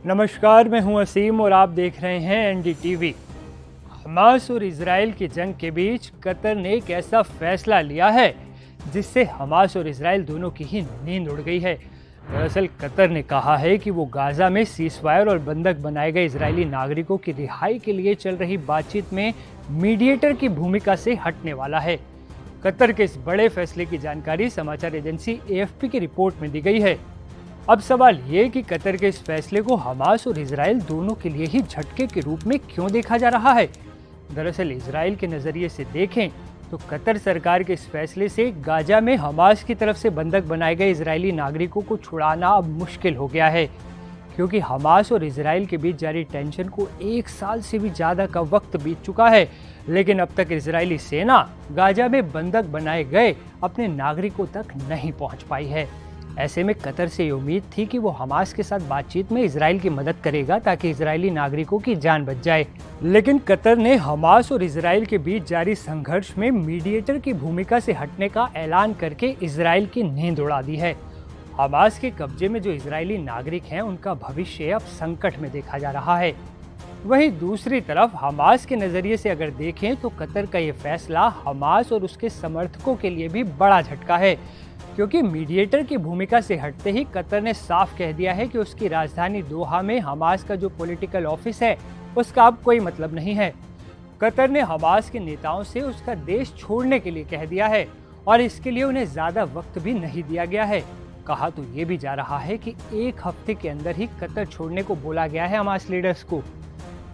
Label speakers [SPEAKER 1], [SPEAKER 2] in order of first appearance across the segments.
[SPEAKER 1] नमस्कार, मैं हूं असीम और आप देख रहे हैं एनडीटीवी। हमास और इजराइल की जंग के बीच कतर ने एक ऐसा फैसला लिया है जिससे हमास और इजराइल दोनों की ही नींद उड़ गई है। दरअसल कतर ने कहा है कि वो गाजा में सीजफायर और बंधक बनाए गए इजरायली नागरिकों की रिहाई के लिए चल रही बातचीत में मीडिएटर की भूमिका से हटने वाला है। कतर के इस बड़े फैसले की जानकारी समाचार एजेंसी एएफपी की रिपोर्ट में दी गई है। अब सवाल ये कि कतर के इस फैसले को हमास और इजराइल दोनों के लिए ही झटके के रूप में क्यों देखा जा रहा है। दरअसल इजराइल के नज़रिए से देखें तो कतर सरकार के इस फैसले से गाजा में हमास की तरफ से बंधक बनाए गए इजरायली नागरिकों को छुड़ाना अब मुश्किल हो गया है, क्योंकि हमास और इजराइल के बीच जारी टेंशन को 1 साल से भी ज़्यादा का वक्त बीत चुका है, लेकिन अब तक इजरायली सेना गाजा में बंधक बनाए गए अपने नागरिकों तक नहीं पहुंच पाई है। ऐसे में कतर से ये उम्मीद थी कि वो हमास के साथ बातचीत में इजराइल की मदद करेगा ताकि इजरायली नागरिकों की जान बच जाए, लेकिन कतर ने हमास और इजराइल के बीच जारी संघर्ष में मीडिएटर की भूमिका से हटने का ऐलान करके इजराइल की नींद उड़ा दी है। हमास के कब्जे में जो इजरायली नागरिक हैं उनका भविष्य अब संकट में देखा जा रहा है। वहीं दूसरी तरफ हमास के नजरिए से अगर देखें तो कतर का ये फैसला हमास और उसके समर्थकों के लिए भी बड़ा झटका है, क्योंकि मीडिएटर की भूमिका से हटते ही कतर ने साफ कह दिया है कि उसकी राजधानी दोहा में हमास का जो पॉलिटिकल ऑफिस है उसका अब कोई मतलब नहीं है। कतर ने हमास के नेताओं से उसका देश छोड़ने के लिए कह दिया है और इसके लिए उन्हें ज़्यादा वक्त भी नहीं दिया गया है। कहा तो ये भी जा रहा है कि 1 हफ्ते के अंदर ही कतर छोड़ने को बोला गया है हमास लीडर्स को।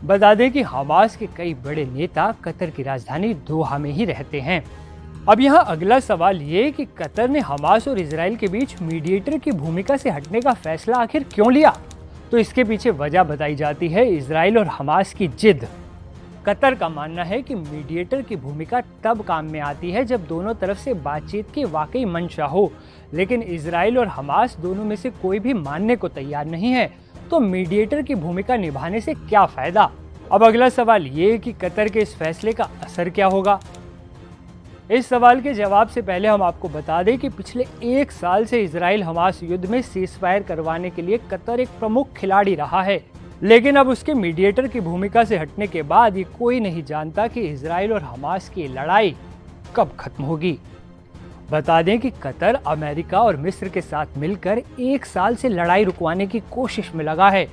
[SPEAKER 1] बता दें कि हमास के कई बड़े नेता कतर की राजधानी दोहा में ही रहते हैं। अब यहाँ अगला सवाल ये कि कतर ने हमास और इजराइल के बीच मीडिएटर की भूमिका से हटने का फैसला आखिर क्यों लिया, तो इसके पीछे वजह बताई जाती है इजराइल और हमास की जिद। कतर का मानना है कि मीडिएटर की भूमिका तब काम में आती है जब दोनों तरफ से बातचीत की वाकई मंशा हो, लेकिन इजराइल और हमास दोनों में से कोई भी मानने को तैयार नहीं है, तो मीडिएटर की भूमिका निभाने से क्या फायदा। अब अगला सवाल ये कि कतर के इस फैसले का असर क्या होगा। इस सवाल के जवाब से पहले हम आपको बता दें कि पिछले 1 साल से इजराइल हमास युद्ध में सीजफायर करवाने के लिए कतर एक प्रमुख खिलाड़ी रहा है, लेकिन अब उसके मीडिएटर की भूमिका से हटने के बाद ये कोई नहीं जानता कि इजराइल और हमास की लड़ाई कब खत्म होगी। बता दें कि कतर अमेरिका और मिस्र के साथ मिलकर 1 साल से लड़ाई रुकवाने की कोशिश में लगा है,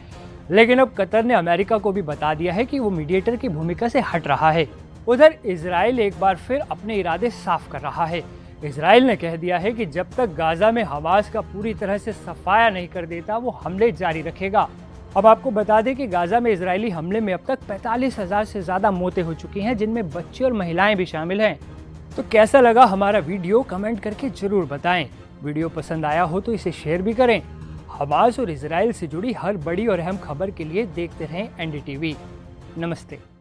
[SPEAKER 1] लेकिन अब कतर ने अमेरिका को भी बता दिया है कि वो मीडिएटर की भूमिका से हट रहा है। उधर इजराइल एक बार फिर अपने इरादे साफ कर रहा है। इजराइल ने कह दिया है कि जब तक गाजा में हमास का पूरी तरह से सफाया नहीं कर देता वो हमले जारी रखेगा। अब आपको बता दें कि गाजा में इजरायली हमले में अब तक 45,000 से ज़्यादा मौतें हो चुकी हैं, जिनमें बच्चे और महिलाएं भी शामिल हैं। तो कैसा लगा हमारा वीडियो कमेंट करके जरूर बताएं। वीडियो पसंद आया हो तो इसे शेयर भी करें। हमास और इजराइल से जुड़ी हर बड़ी और अहम खबर के लिए देखते रहें एनडीटीवी। नमस्ते।